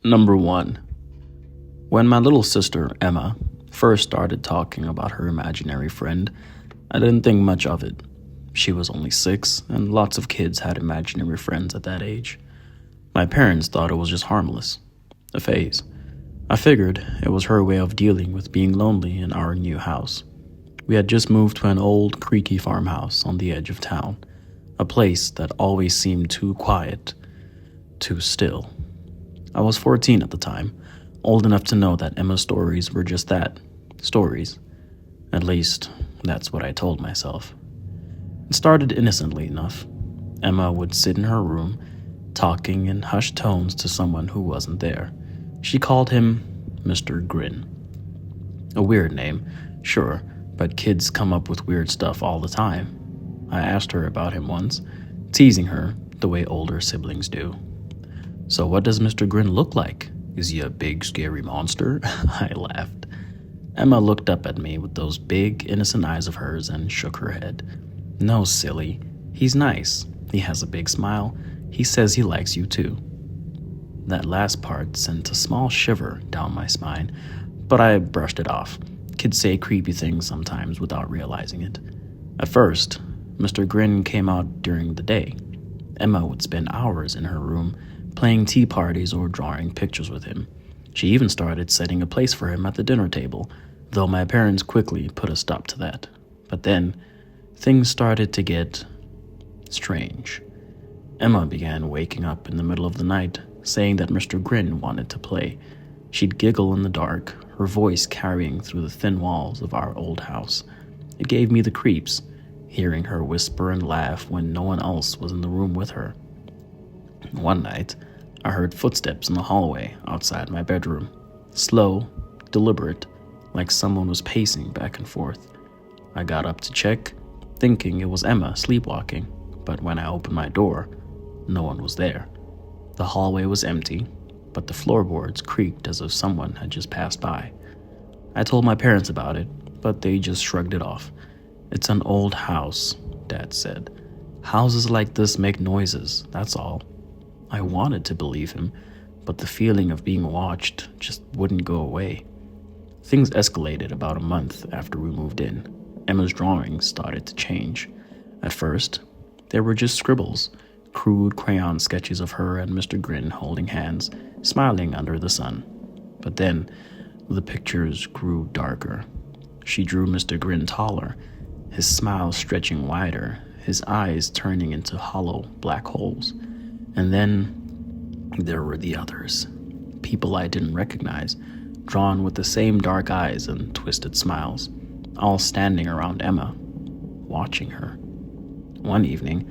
Number 1. When my little sister, Emma, first started talking about her imaginary friend, I didn't think much of it. She was only 6, and lots of kids had imaginary friends at that age. My parents thought it was just harmless, a phase. I figured it was her way of dealing with being lonely in our new house. We had just moved to an old, creaky farmhouse on the edge of town, a place that always seemed too quiet, too still. I was 14 at the time, old enough to know that Emma's stories were just that, stories. At least, that's what I told myself. It started innocently enough. Emma would sit in her room, talking in hushed tones to someone who wasn't there. She called him Mr. Grin. A weird name, sure, but kids come up with weird stuff all the time. I asked her about him once, teasing her the way older siblings do. "So what does Mr. Grin look like? Is he a big, scary monster?" I laughed. Emma looked up at me with those big, innocent eyes of hers and shook her head. "No, silly. He's nice. He has a big smile. He says he likes you too." That last part sent a small shiver down my spine, but I brushed it off. Kids say creepy things sometimes without realizing it. At first, Mr. Grin came out during the day. Emma would spend hours in her room playing tea parties or drawing pictures with him. She even started setting a place for him at the dinner table, though my parents quickly put a stop to that. But then, things started to get strange. Emma began waking up in the middle of the night, saying that Mr. Grin wanted to play. She'd giggle in the dark, her voice carrying through the thin walls of our old house. It gave me the creeps, hearing her whisper and laugh when no one else was in the room with her. One night, I heard footsteps in the hallway outside my bedroom. Slow, deliberate, like someone was pacing back and forth. I got up to check, thinking it was Emma sleepwalking, but when I opened my door, no one was there. The hallway was empty, but the floorboards creaked as if someone had just passed by. I told my parents about it, but they just shrugged it off. "It's an old house," Dad said. "Houses like this make noises, that's all." I wanted to believe him, but the feeling of being watched just wouldn't go away. Things escalated about a month after we moved in. Emma's drawings started to change. At first, they were just scribbles, crude crayon sketches of her and Mr. Grin holding hands, smiling under the sun. But then, the pictures grew darker. She drew Mr. Grin taller, his smile stretching wider, his eyes turning into hollow black holes. And then there were the others, people I didn't recognize, drawn with the same dark eyes and twisted smiles, all standing around Emma, watching her. One evening,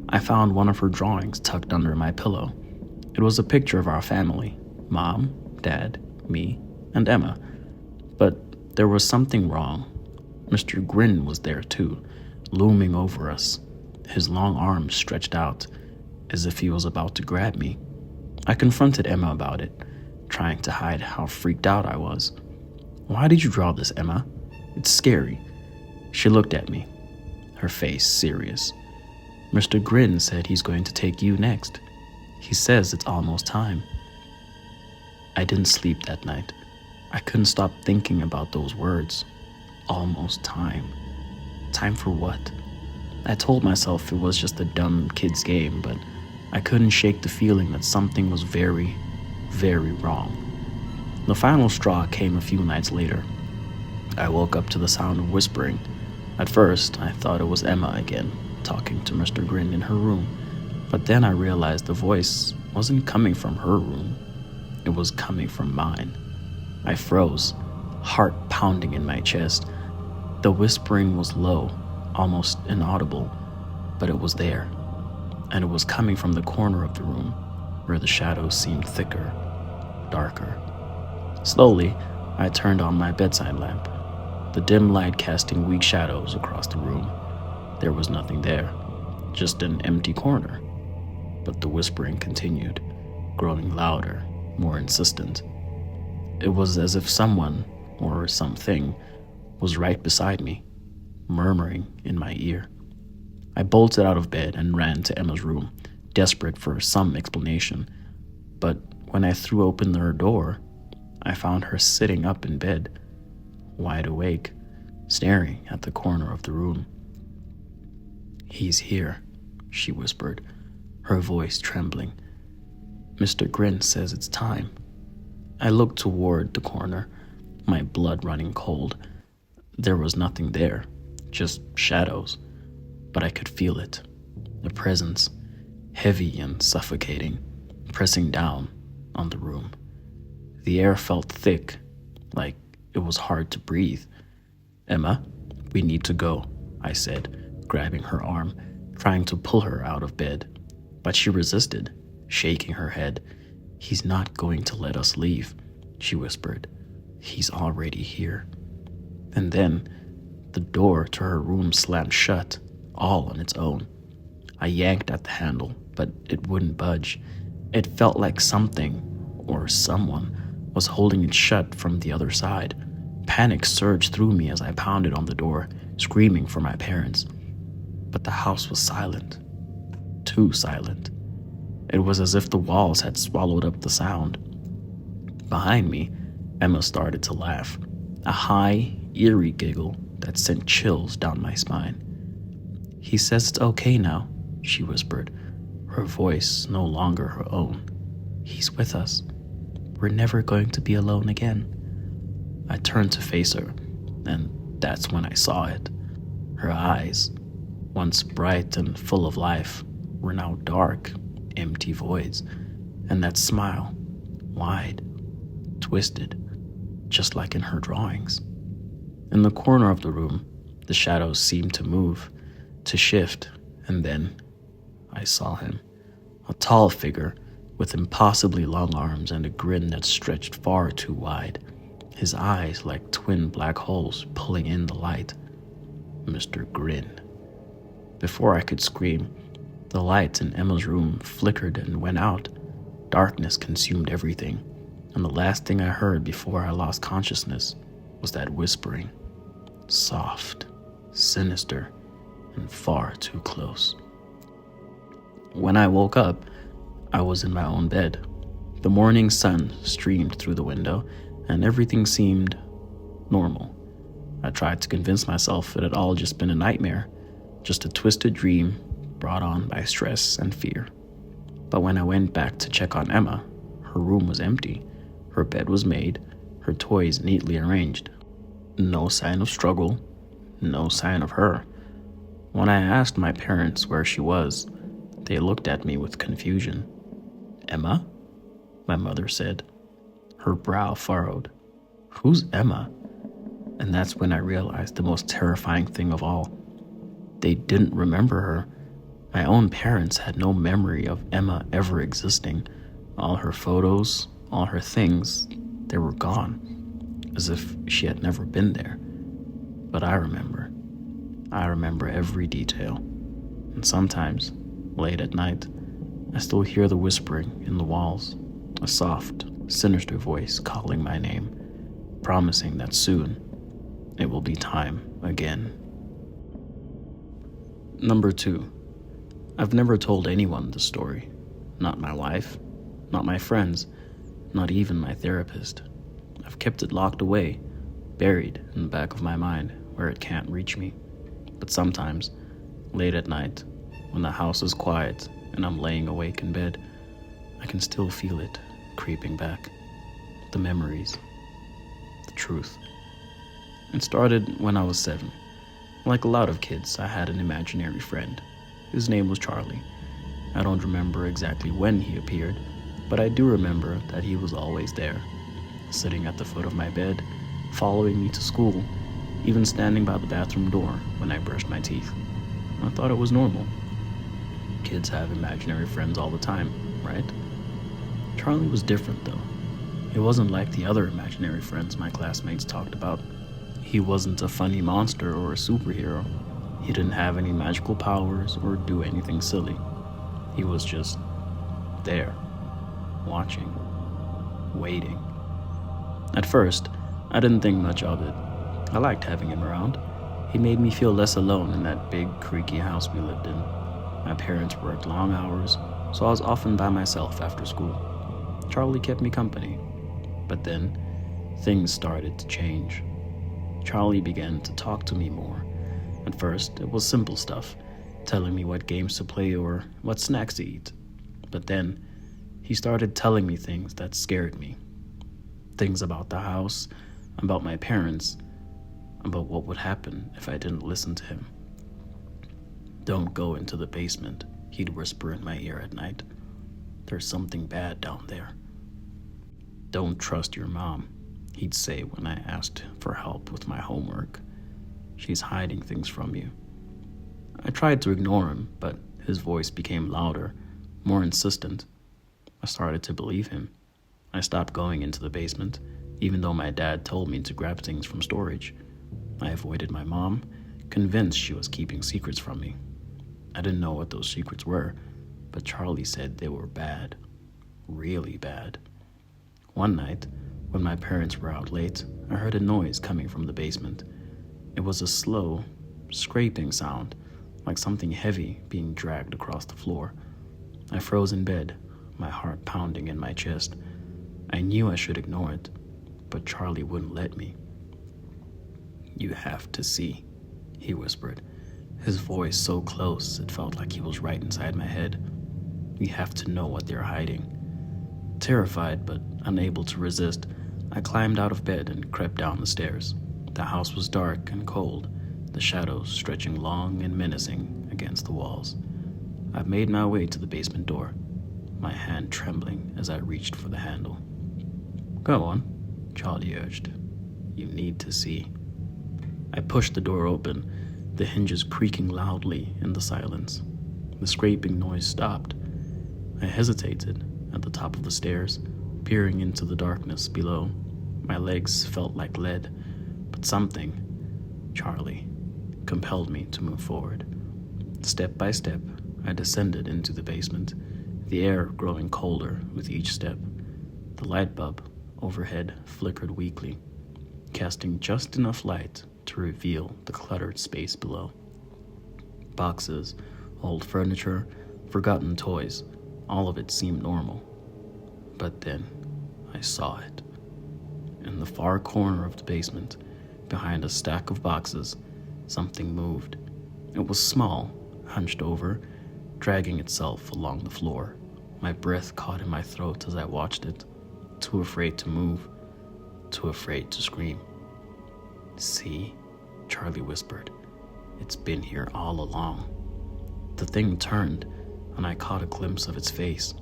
I found one of her drawings tucked under my pillow. It was a picture of our family, Mom, Dad, me, and Emma. But there was something wrong. Mr. Grin was there too, looming over us, his long arms stretched out, as if he was about to grab me. I confronted Emma about it, trying to hide how freaked out I was. "Why did you draw this, Emma? It's scary." She looked at me, her face serious. "Mr. Grin said he's going to take you next. He says it's almost time." I didn't sleep that night. I couldn't stop thinking about those words. Almost time. Time for what? I told myself it was just a dumb kid's game, but I couldn't shake the feeling that something was very, very wrong. The final straw came a few nights later. I woke up to the sound of whispering. At first, I thought it was Emma again, talking to Mr. Grin in her room, but then I realized the voice wasn't coming from her room. It was coming from mine. I froze, heart pounding in my chest. The whispering was low, almost inaudible, but it was there, and it was coming from the corner of the room, where the shadows seemed thicker, darker. Slowly, I turned on my bedside lamp, the dim light casting weak shadows across the room. There was nothing there, just an empty corner. But the whispering continued, growing louder, more insistent. It was as if someone, or something, was right beside me, murmuring in my ear. I bolted out of bed and ran to Emma's room, desperate for some explanation. But When I threw open her door, I found her sitting up in bed, wide awake, staring at the corner of the room. "He's here," she whispered, her voice trembling. "Mr. Grin says it's time." I looked toward the corner, my blood running cold. There was nothing there, just shadows, but I could feel it, a presence, heavy and suffocating, pressing down on the room. The air felt thick, like it was hard to breathe. "Emma, we need to go," I said, grabbing her arm, trying to pull her out of bed. But she resisted, shaking her head. "He's not going to let us leave," she whispered. "He's already here." And then the door to her room slammed shut, all on its own. I yanked at the handle, but it wouldn't budge. It felt like something, or someone, was holding it shut from the other side. Panic surged through me as I pounded on the door, screaming for my parents. But the house was silent. Too silent. It was as if the walls had swallowed up the sound. Behind me, Emma started to laugh, a high, eerie giggle that sent chills down my spine. "He says it's okay now," she whispered, her voice no longer her own. "He's with us. We're never going to be alone again." I turned to face her, and that's when I saw it. Her eyes, once bright and full of life, were now dark, empty voids, and that smile, wide, twisted, just like in her drawings. In the corner of the room, the shadows seemed to move, to shift, and then I saw him. A tall figure with impossibly long arms and a grin that stretched far too wide. His eyes like twin black holes pulling in the light. Mr. Grin. Before I could scream, the lights in Emma's room flickered and went out. Darkness consumed everything, and the last thing I heard before I lost consciousness was that whispering. Soft, sinister, and far too close. When I woke up, I was in my own bed. The morning sun streamed through the window, and everything seemed normal. I tried to convince myself it had all just been a nightmare, just a twisted dream brought on by stress and fear. But when I went back to check on Emma, her room was empty. Her bed was made, her toys neatly arranged. No sign of struggle, no sign of her. When I asked my parents where she was, they looked at me with confusion. "Emma?" my mother said, her brow furrowed. "Who's Emma?" And that's when I realized the most terrifying thing of all. They didn't remember her. My own parents had no memory of Emma ever existing. All her photos, all her things, they were gone, as if she had never been there. But I remember. I remember every detail. And sometimes, late at night, I still hear the whispering in the walls, a soft, sinister voice calling my name, promising that soon it will be time again. Number 2. I've never told anyone the story. Not my wife, not my friends, not even my therapist. I've kept it locked away, buried in the back of my mind where it can't reach me. But sometimes, late at night, when the house is quiet and I'm laying awake in bed, I can still feel it creeping back. The memories, the truth. It started when I was 7. Like a lot of kids, I had an imaginary friend. His name was Charlie. I don't remember exactly when he appeared, but I do remember that he was always there, sitting at the foot of my bed, following me to school, even standing by the bathroom door when I brushed my teeth. I thought it was normal. Kids have imaginary friends all the time, right? Charlie was different, though. He wasn't like the other imaginary friends my classmates talked about. He wasn't a funny monster or a superhero. He didn't have any magical powers or do anything silly. He was just there, watching, waiting. At first, I didn't think much of it. I liked having him around. He made me feel less alone in that big, creaky house we lived in. My parents worked long hours, so I was often by myself after school. Charlie kept me company. But then, things started to change. Charlie began to talk to me more. At first, it was simple stuff, telling me what games to play or what snacks to eat. But then, he started telling me things that scared me. Things about the house, about my parents, about what would happen if I didn't listen to him. "Don't go into the basement," he'd whisper in my ear at night. "There's something bad down there." "Don't trust your mom," he'd say when I asked for help with my homework. "She's hiding things from you." I tried to ignore him, but his voice became louder, more insistent. I started to believe him. I stopped going into the basement, even though my dad told me to grab things from storage. I avoided my mom, convinced she was keeping secrets from me. I didn't know what those secrets were, but Charlie said they were bad. Really bad. One night, when my parents were out late, I heard a noise coming from the basement. It was a slow, scraping sound, like something heavy being dragged across the floor. I froze in bed, my heart pounding in my chest. I knew I should ignore it, but Charlie wouldn't let me. "You have to see," he whispered, his voice so close it felt like he was right inside my head. "You have to know what they're hiding." Terrified but unable to resist, I climbed out of bed and crept down the stairs. The house was dark and cold, the shadows stretching long and menacing against the walls. I made my way to the basement door, my hand trembling as I reached for the handle. "Go on," Charlie urged. "You need to see." I pushed the door open, the hinges creaking loudly in the silence. The scraping noise stopped. I hesitated at the top of the stairs, peering into the darkness below. My legs felt like lead, but something, Charlie, compelled me to move forward. Step by step, I descended into the basement, the air growing colder with each step. The light bulb overhead flickered weakly, casting just enough light to reveal the cluttered space below. Boxes, old furniture, forgotten toys, all of it seemed normal. But then, I saw it. In the far corner of the basement, behind a stack of boxes, something moved. It was small, hunched over, dragging itself along the floor. My breath caught in my throat as I watched it, too afraid to move, too afraid to scream. "See?" Charlie whispered. "It's been here all along." The thing turned, and I caught a glimpse of its face,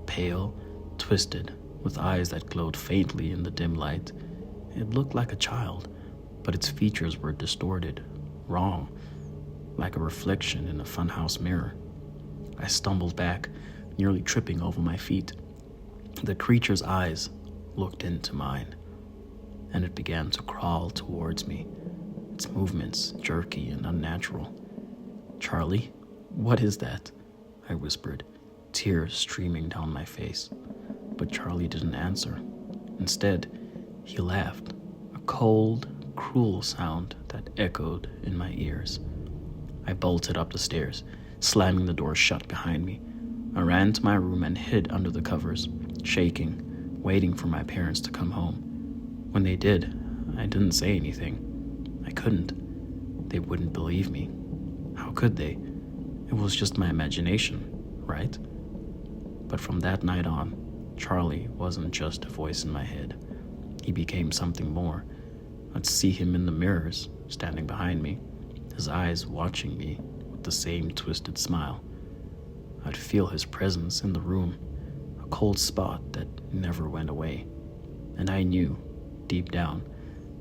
pale, twisted, with eyes that glowed faintly in the dim light. It looked like a child, but its features were distorted, wrong, like a reflection in a funhouse mirror. I stumbled back, nearly tripping over my feet. The creature's eyes looked into mine, and it began to crawl towards me, its movements jerky and unnatural. "Charlie, what is that?" I whispered, tears streaming down my face. But Charlie didn't answer. Instead, he laughed, a cold, cruel sound that echoed in my ears. I bolted up the stairs, slamming the door shut behind me. I ran to my room and hid under the covers, shaking, waiting for my parents to come home. When they did, I didn't say anything. I couldn't. They wouldn't believe me. How could they? It was just my imagination, right? But from that night on, Charlie wasn't just a voice in my head. He became something more. I'd see him in the mirrors, standing behind me, his eyes watching me with the same twisted smile. I'd feel his presence in the room, a cold spot that never went away. And I knew, deep down,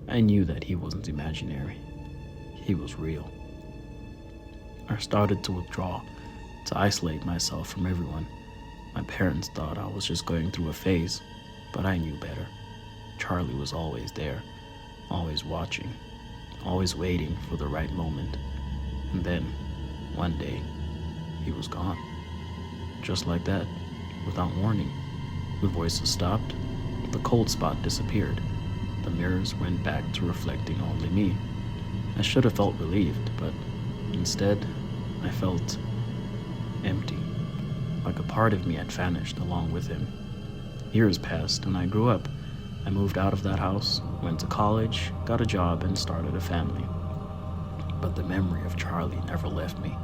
I knew that he wasn't imaginary. He was real. I started to withdraw, to isolate myself from everyone. My parents thought I was just going through a phase, but I knew better. Charlie was always there, always watching, always waiting for the right moment. And then, one day, he was gone. Just like that, without warning. The voices stopped, the cold spot disappeared. The mirrors went back to reflecting only me. I should have felt relieved, but instead, I felt empty, like a part of me had vanished along with him. Years passed and I grew up. I moved out of that house, went to college, got a job, and started a family. But the memory of Charlie never left me.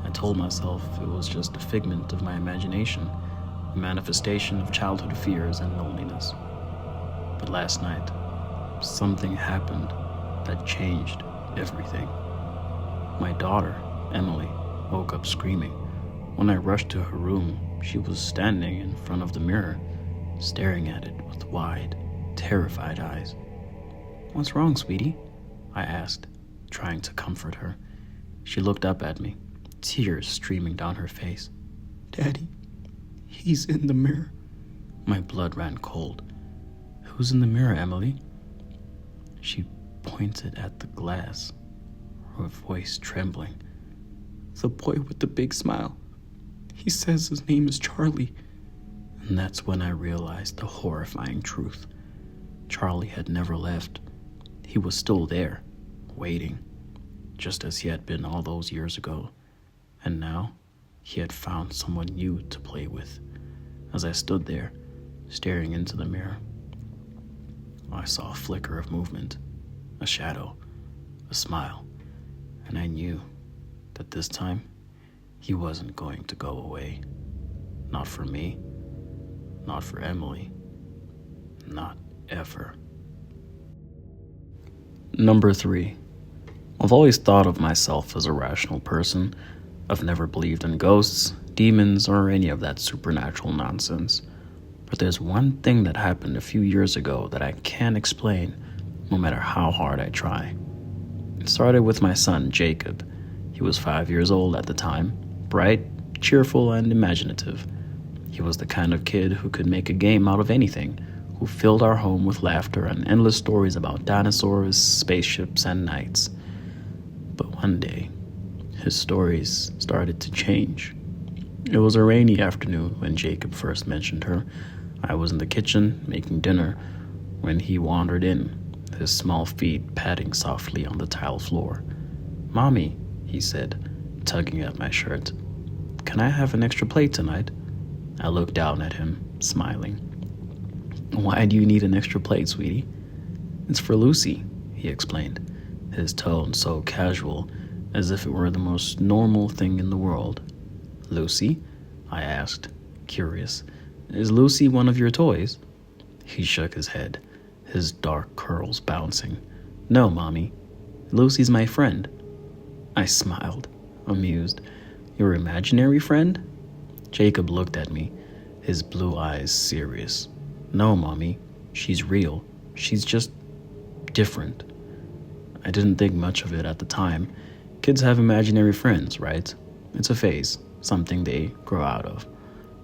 I told myself it was just a figment of my imagination, a manifestation of childhood fears and loneliness. But last night, something happened that changed everything. My daughter, Emily, woke up screaming. When I rushed to her room, she was standing in front of the mirror, staring at it with wide, terrified eyes. "What's wrong, sweetie?" I asked, trying to comfort her. She looked up at me, tears streaming down her face. "Daddy, he's in the mirror." My blood ran cold. "Who's in the mirror, Emily?" She pointed at the glass, her voice trembling. "The boy with the big smile. He says his name is Charlie." And that's when I realized the horrifying truth. Charlie had never left. He was still there, waiting, just as he had been all those years ago. And now, he had found someone new to play with. As I stood there, staring into the mirror, I saw a flicker of movement, a shadow, a smile, and I knew that this time, he wasn't going to go away. Not for me, not for Emily, not ever. Number 3. I've always thought of myself as a rational person. I've never believed in ghosts, demons, or any of that supernatural nonsense. But there's one thing that happened a few years ago that I can't explain, no matter how hard I try. It started with my son, Jacob. He was 5 years old at the time, bright, cheerful, and imaginative. He was the kind of kid who could make a game out of anything, who filled our home with laughter and endless stories about dinosaurs, spaceships, and knights. But one day, his stories started to change. It was a rainy afternoon when Jacob first mentioned her. I was in the kitchen making dinner when he wandered in, his small feet padding softly on the tile floor. "Mommy," he said, tugging at my shirt, "can I have an extra plate tonight?" I looked down at him, smiling. "Why do you need an extra plate, sweetie?" "It's for Lucy," he explained, his tone so casual, as if it were the most normal thing in the world. "Lucy?" I asked, curious. "Is Lucy one of your toys?" He shook his head, his dark curls bouncing. "No, Mommy. Lucy's my friend." I smiled, amused. "Your imaginary friend?" Jacob looked at me, his blue eyes serious. "No, Mommy. She's real. She's just different." I didn't think much of it at the time. Kids have imaginary friends, right? It's a phase, something they grow out of.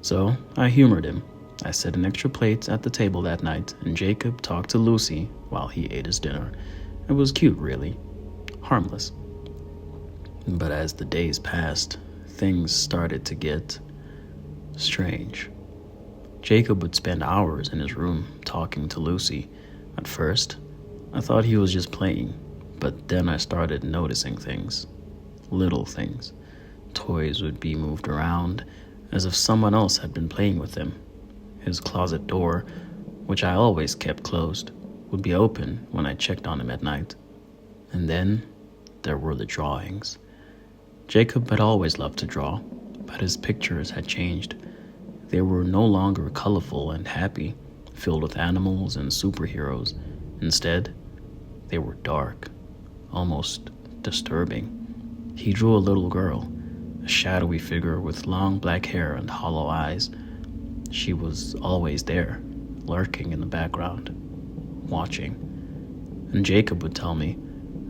So I humored him. I set an extra plate at the table that night, and Jacob talked to Lucy while he ate his dinner. It was cute, really. Harmless. But as the days passed, things started to get strange. Jacob would spend hours in his room talking to Lucy. At first, I thought he was just playing, but then I started noticing things. Little things. Toys would be moved around as if someone else had been playing with them. His closet door, which I always kept closed, would be open when I checked on him at night. And then there were the drawings. Jacob had always loved to draw, but his pictures had changed. They were no longer colorful and happy, filled with animals and superheroes. Instead, they were dark, almost disturbing. He drew a little girl, a shadowy figure with long black hair and hollow eyes. She was always there, lurking in the background, watching. And Jacob would tell me,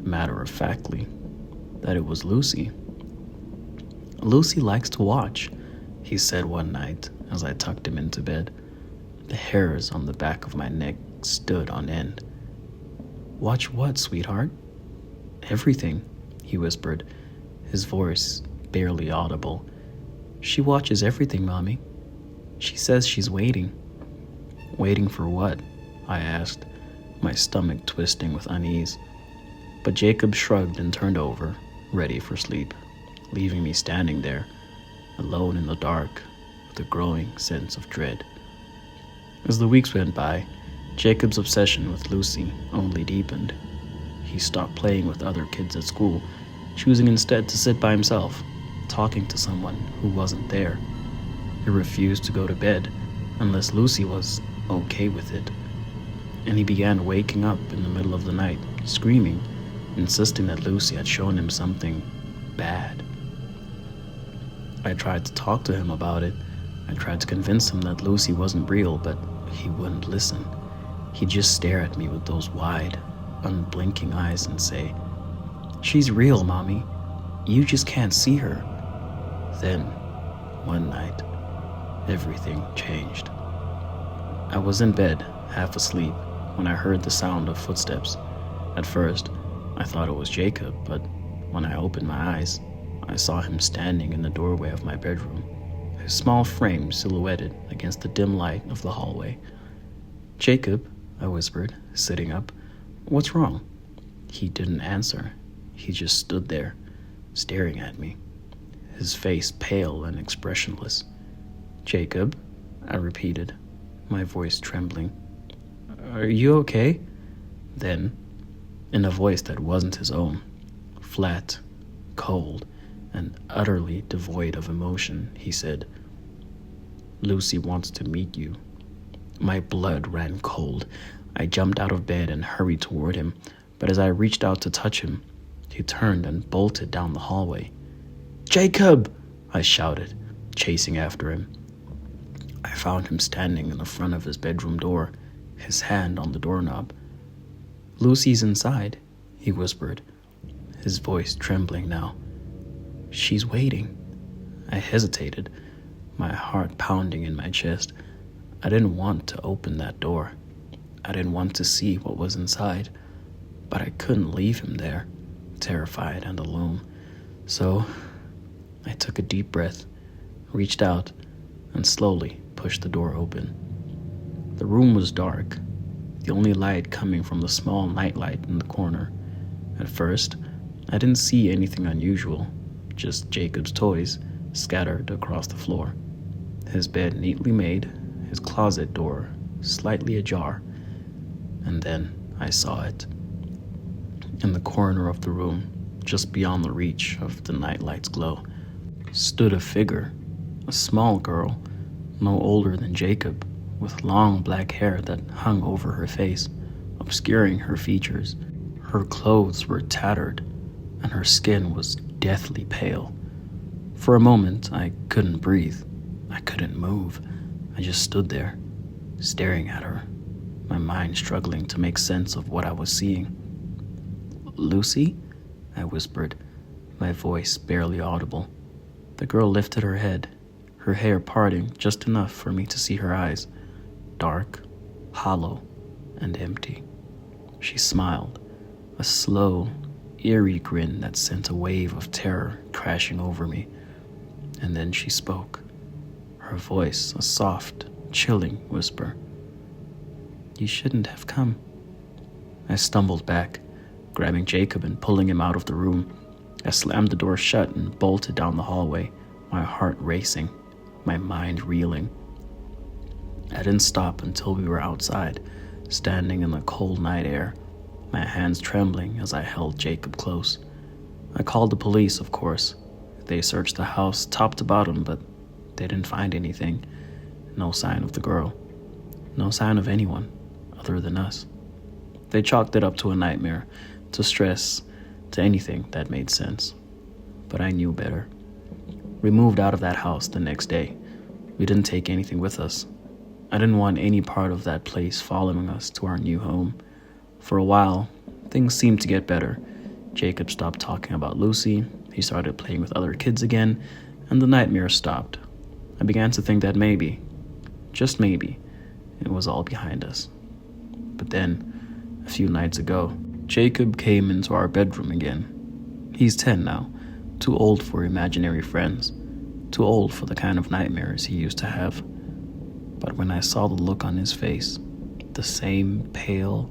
matter-of-factly, that it was Lucy. "Lucy likes to watch," he said one night as I tucked him into bed. The hairs on the back of my neck stood on end. "Watch what, sweetheart?" "Everything," he whispered, his voice barely audible. "She watches everything, Mommy. She says she's waiting." "Waiting for what?" I asked, my stomach twisting with unease. But Jacob shrugged and turned over, ready for sleep, leaving me standing there, alone in the dark, with a growing sense of dread. As the weeks went by, Jacob's obsession with Lucy only deepened. He stopped playing with other kids at school, choosing instead to sit by himself, talking to someone who wasn't there. He refused to go to bed unless Lucy was okay with it. And he began waking up in the middle of the night, screaming, insisting that Lucy had shown him something bad. I tried to talk to him about it. I tried to convince him that Lucy wasn't real, but he wouldn't listen. He'd just stare at me with those wide, unblinking eyes and say, "She's real, Mommy. You just can't see her." Then, one night, everything changed. I was in bed, half asleep, when I heard the sound of footsteps. At first, I thought it was Jacob, but when I opened my eyes, I saw him standing in the doorway of my bedroom, his small frame silhouetted against the dim light of the hallway. "Jacob," I whispered, sitting up. "What's wrong?" He didn't answer. He just stood there, staring at me, his face pale and expressionless. "Jacob," I repeated, my voice trembling. "Are you okay?" Then, in a voice that wasn't his own, flat, cold, and utterly devoid of emotion, he said, "Lucy wants to meet you." My blood ran cold. I jumped out of bed and hurried toward him, but as I reached out to touch him, he turned and bolted down the hallway. "Jacob!" I shouted, chasing after him. I found him standing in the front of his bedroom door, his hand on the doorknob. "Lucy's inside," he whispered, his voice trembling now. "She's waiting." I hesitated, my heart pounding in my chest. I didn't want to open that door. I didn't want to see what was inside, but I couldn't leave him there, terrified and alone. So I took a deep breath, reached out, and slowly pushed the door open. The room was dark, the only light coming from the small nightlight in the corner. At first, I didn't see anything unusual, just Jacob's toys scattered across the floor. His bed neatly made, his closet door slightly ajar, and then I saw it. In the corner of the room, just beyond the reach of the nightlight's glow, stood a figure, a small girl, no older than Jacob, with long black hair that hung over her face, obscuring her features. Her clothes were tattered, and her skin was deathly pale. For a moment, I couldn't breathe. I couldn't move. I just stood there, staring at her, my mind struggling to make sense of what I was seeing. "Lucy?" I whispered, my voice barely audible. The girl lifted her head, her hair parting just enough for me to see her eyes, dark, hollow, and empty. She smiled, a slow, eerie grin that sent a wave of terror crashing over me. And then she spoke, her voice a soft, chilling whisper. "You shouldn't have come." I stumbled back, grabbing Jacob and pulling him out of the room. I slammed the door shut and bolted down the hallway, my heart racing, my mind reeling. I didn't stop until we were outside, standing in the cold night air, my hands trembling as I held Jacob close. I called the police, of course. They searched the house top to bottom, but they didn't find anything. No sign of the girl. No sign of anyone other than us. They chalked it up to a nightmare, to stress, to anything that made sense. But I knew better. We moved out of that house the next day. We didn't take anything with us. I didn't want any part of that place following us to our new home. For a while, things seemed to get better. Jacob stopped talking about Lucy, he started playing with other kids again, and the nightmare stopped. I began to think that maybe, just maybe, it was all behind us. But then, a few nights ago, Jacob came into our bedroom again. He's 10 now, too old for imaginary friends, too old for the kind of nightmares he used to have. But when I saw the look on his face, the same pale,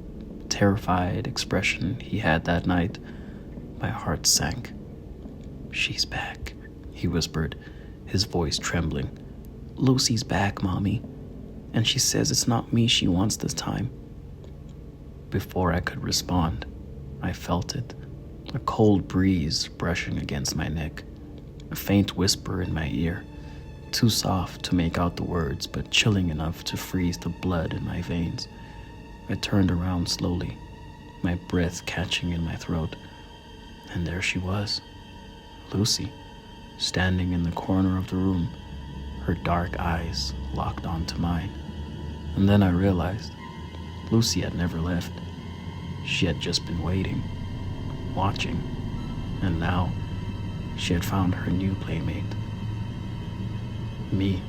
terrified expression he had that night, my heart sank. "She's back," he whispered, his voice trembling. "Lucy's back, Mommy." and she says it's not me she wants this time. Before I could respond, I felt it, a cold breeze brushing against my neck, a faint whisper in my ear, too soft to make out the words, but chilling enough to freeze the blood in my veins. I turned around slowly, my breath catching in my throat, and there she was, Lucy, standing in the corner of the room, her dark eyes locked onto mine. And then I realized Lucy had never left. She had just been waiting, watching, and now she had found her new playmate. Me.